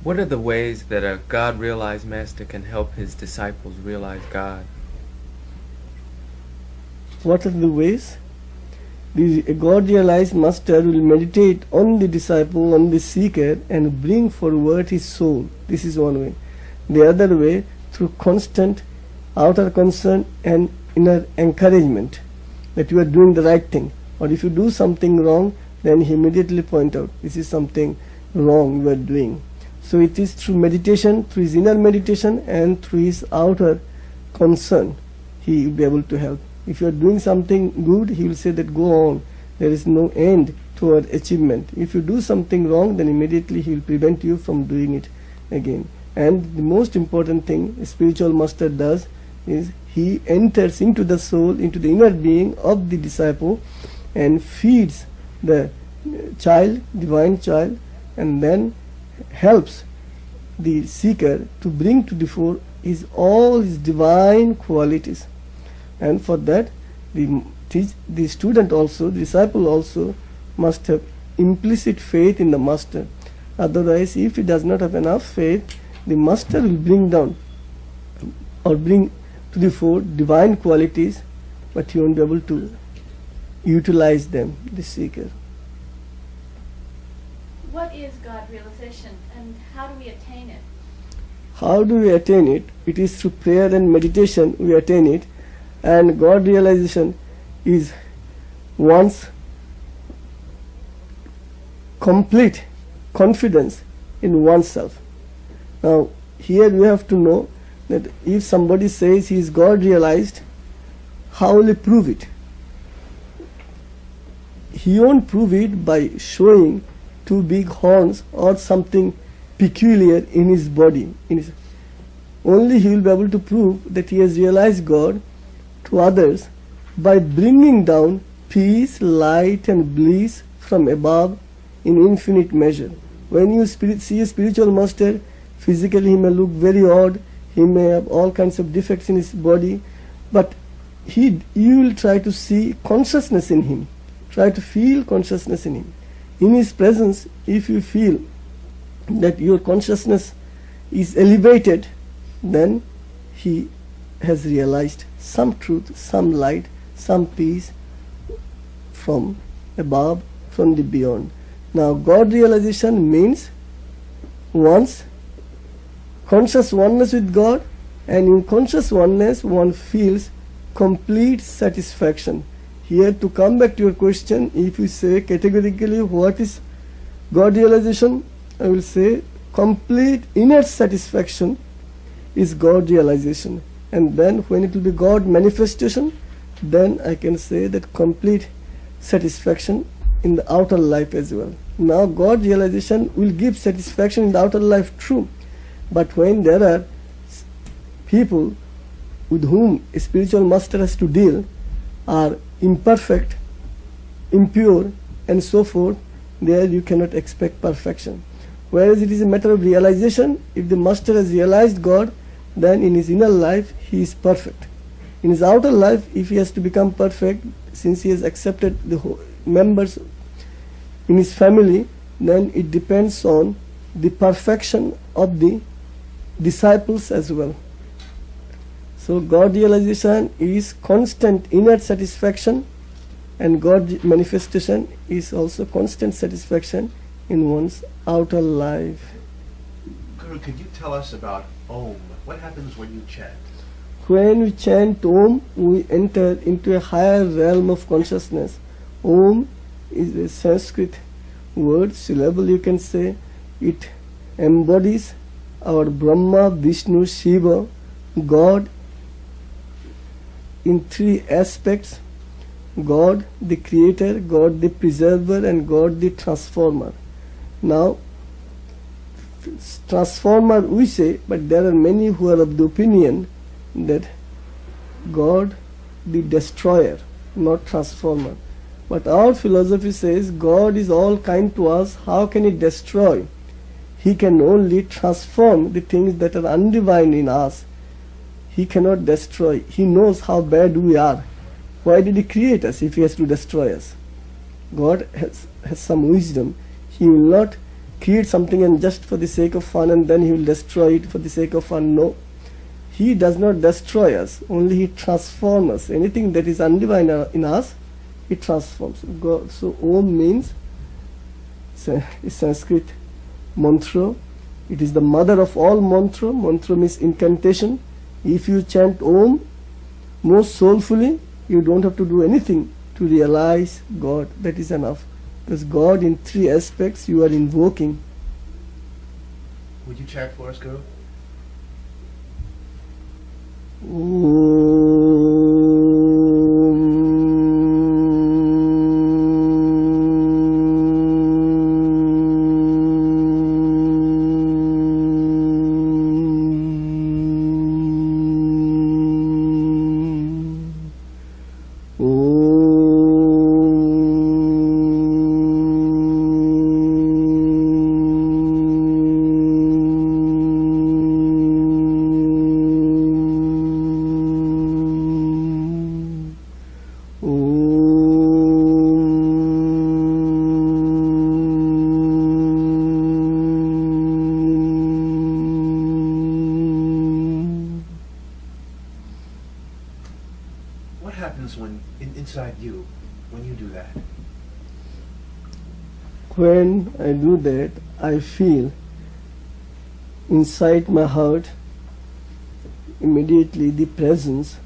What are the ways that a God-realized master can help his disciples realize God? What are the ways? The God-realized master will meditate on the disciple, on the seeker, and bring forward his soul. This is one way. The other way, through constant outer concern and inner encouragement that you are doing the right thing. Or if you do something wrong, then he immediately point out, this is something wrong you are doing. So it is through meditation, through his inner meditation and through his outer concern, he will be able to help. If you are doing something good, he will say that go on. There is no end toward achievement. If you do something wrong, then immediately he will prevent you from doing it again. And the most important thing a spiritual master does is he enters into the soul, into the inner being of the disciple and feeds the child, divine child, and then helps the seeker to bring to the fore all his divine qualities. And for that, the student also, the disciple also, must have implicit faith in the master. Otherwise, if he does not have enough faith, the master will bring down or bring to the fore divine qualities, but he won't be able to utilize them, the seeker. What is God realization and how do we attain it? How do we attain it? It is through prayer and meditation we attain it. And God realization is one's complete confidence in oneself. Now, here we have to know that if somebody says he is God realized, how will he prove it? He won't prove it by showing two big horns or something peculiar in his body. Only he will be able to prove that he has realized God to others by bringing down peace, light and bliss from above in infinite measure. When you see a spiritual master, physically he may look very odd, he may have all kinds of defects in his body, but you will try to see consciousness in him, try to feel consciousness in him. In his presence, if you feel that your consciousness is elevated, then he has realized some truth, some light, some peace from above, from the beyond. Now, God realization means one's conscious oneness with God, and in conscious oneness one feels complete satisfaction. Here, to come back to your question, if you say categorically what is God realization, I will say complete inner satisfaction is God realization. And then when it will be God manifestation, then I can say that complete satisfaction in the outer life as well. Now God realization will give satisfaction in the outer life, true. But when there are people with whom a spiritual master has to deal are imperfect, impure and so forth, there you cannot expect perfection. Whereas it is a matter of realization, if the master has realized God, then in his inner life he is perfect. In his outer life, if he has to become perfect, since he has accepted the members in his family, then it depends on the perfection of the disciples as well. So God realization is constant inner satisfaction, and God manifestation is also constant satisfaction in one's outer life. Guru, could you tell us about Om? What happens when you chant? When we chant Om, we enter into a higher realm of consciousness. Om is a Sanskrit word, syllable you can say. It embodies our Brahma, Vishnu, Shiva, God in three aspects: God the creator, God the preserver, and God the transformer. Now, transformer we say, but there are many who are of the opinion that God the destroyer, not transformer. But our philosophy says God is all kind to us. How can he destroy? He can only transform the things that are undivine in us. He cannot destroy. He knows how bad we are. Why did he create us if he has to destroy us? God has some wisdom. He will not create something and just for the sake of fun, and then he will destroy it for the sake of fun. No. He does not destroy us, only he transforms us. Anything that is undivine in us, he transforms. God. So Om means, it's Sanskrit mantra. It is the mother of all mantra. Mantra means incantation. If you chant Om most soulfully, you don't have to do anything to realize God. That is enough. Because God in three aspects you are invoking. Would you chant for us, Guru? Inside you when you do that? When I do that, I feel inside my heart immediately the presence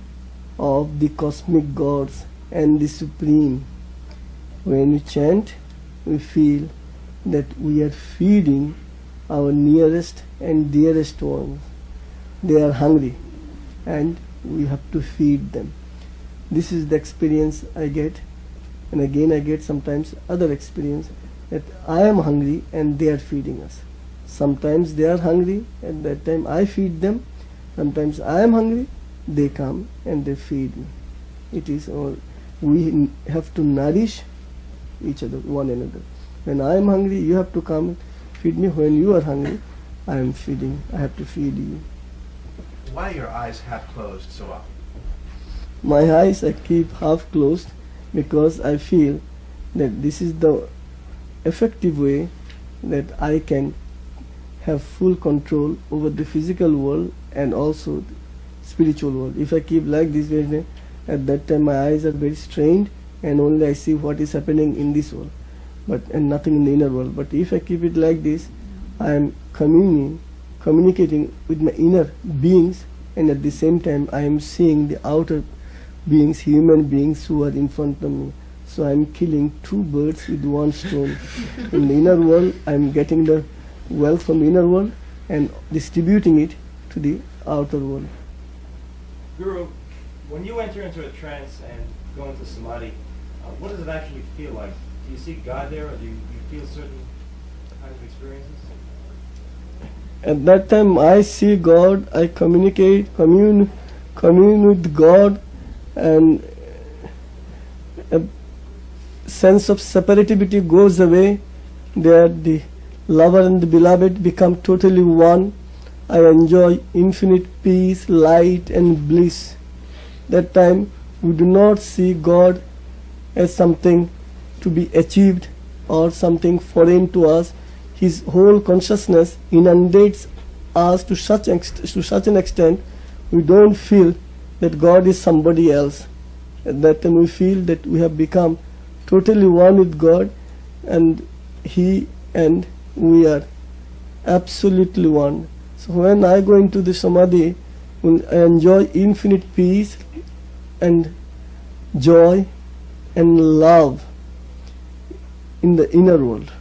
of the cosmic gods and the Supreme. When we chant, we feel that we are feeding our nearest and dearest ones. They are hungry and we have to feed them. This is the experience I get, and again I get sometimes other experience that I am hungry and they are feeding us. Sometimes they are hungry, at that time I feed them. Sometimes I am hungry, they come and they feed me. It is all. We have to nourish each other, one another. When I am hungry, you have to come and feed me. When you are hungry, I am feeding. I have to feed you. Why are your eyes half closed so often? My eyes I keep half closed because I feel that this is the effective way that I can have full control over the physical world and also the spiritual world. If I keep like this way, at that time my eyes are very strained and only I see what is happening in this world, and nothing in the inner world. But if I keep it like this, I am communicating with my inner beings, and at the same time I am seeing the outer beings, human beings who are in front of me. So I am killing two birds with one stone. In the inner world, I am getting the wealth from the inner world and distributing it to the outer world. Guru, when you enter into a trance and go into samadhi, what does it actually feel like? Do you see God there, or do you feel certain kinds of experiences? At that time, I see God, I commune with God, and a sense of separativity goes away. There the lover and the beloved become totally one. I enjoy infinite peace, light and bliss. That time we do not see God as something to be achieved or something foreign to us. His whole consciousness inundates us to such an extent we don't feel that God is somebody else. At that time we feel that we have become totally one with God, and He and we are absolutely one. So when I go into the samadhi, I enjoy infinite peace and joy and love in the inner world.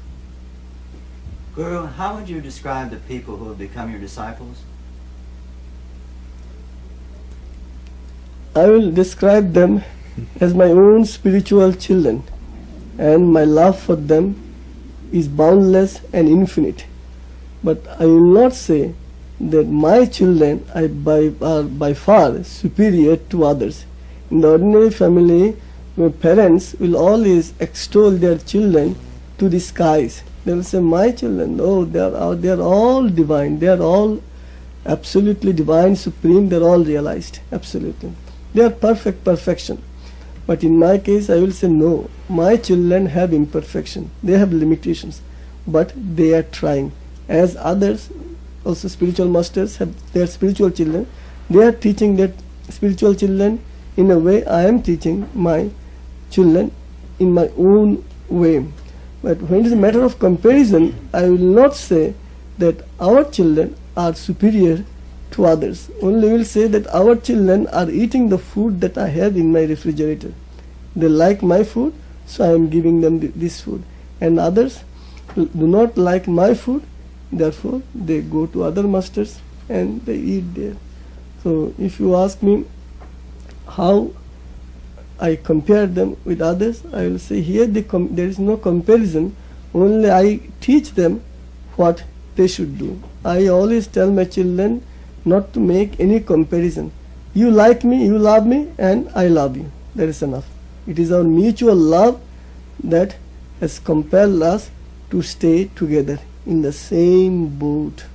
Guru, how would you describe the people who have become your disciples? I will describe them as my own spiritual children, and my love for them is boundless and infinite. But I will not say that my children are by far superior to others. In the ordinary family, my parents will always extol their children to the skies. They will say, my children, oh, they are all divine, they are all absolutely divine, supreme, they are all realized, absolutely. They are perfection. But in my case, I will say, no, my children have imperfection, they have limitations. but they are trying. As others, also spiritual masters have their spiritual children, they are teaching their spiritual children in a way I am teaching my children in my own way. But when it is a matter of comparison, I will not say that our children are superior to others. Only will say that our children are eating the food that I have in my refrigerator. They like my food, so I am giving them this food. And others do not like my food, therefore they go to other masters and they eat there. So if you ask me how I compare them with others, I will say here there is no comparison, only I teach them what they should do. I always tell my children not to make any comparison. You like me, you love me, and I love you. That is enough. It is our mutual love that has compelled us to stay together in the same boat.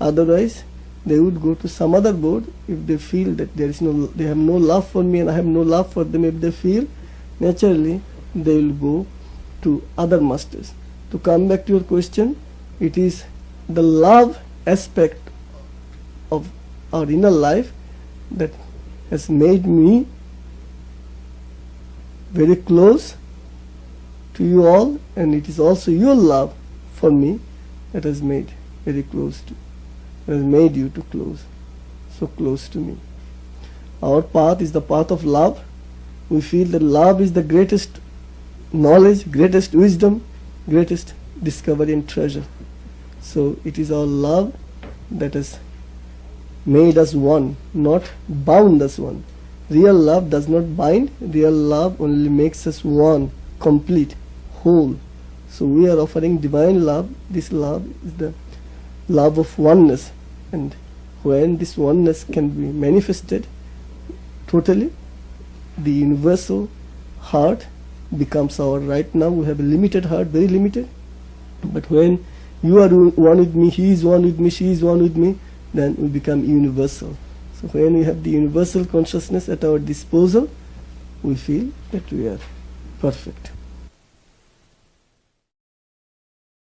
Otherwise, they would go to some other boat if they feel that they have no love for me and I have no love for them. If they feel, naturally, they will go to other masters. To come back to your question, it is the love aspect of our inner life that has made me very close to you all, and it is also your love for me that has made very close to, that has made you so close to me. Our path is the path of love. We feel that love is the greatest knowledge, greatest wisdom, greatest discovery and treasure. So it is our love that has made us one, not bound us one. Real love does not bind, real love only makes us one, complete, whole. So we are offering divine love. This love is the love of oneness, and when this oneness can be manifested totally, the universal heart becomes our. Right now we have a limited heart, very limited, but when you are one with me, he is one with me, she is one with me, then we become universal. So when we have the universal consciousness at our disposal, we feel that we are perfect.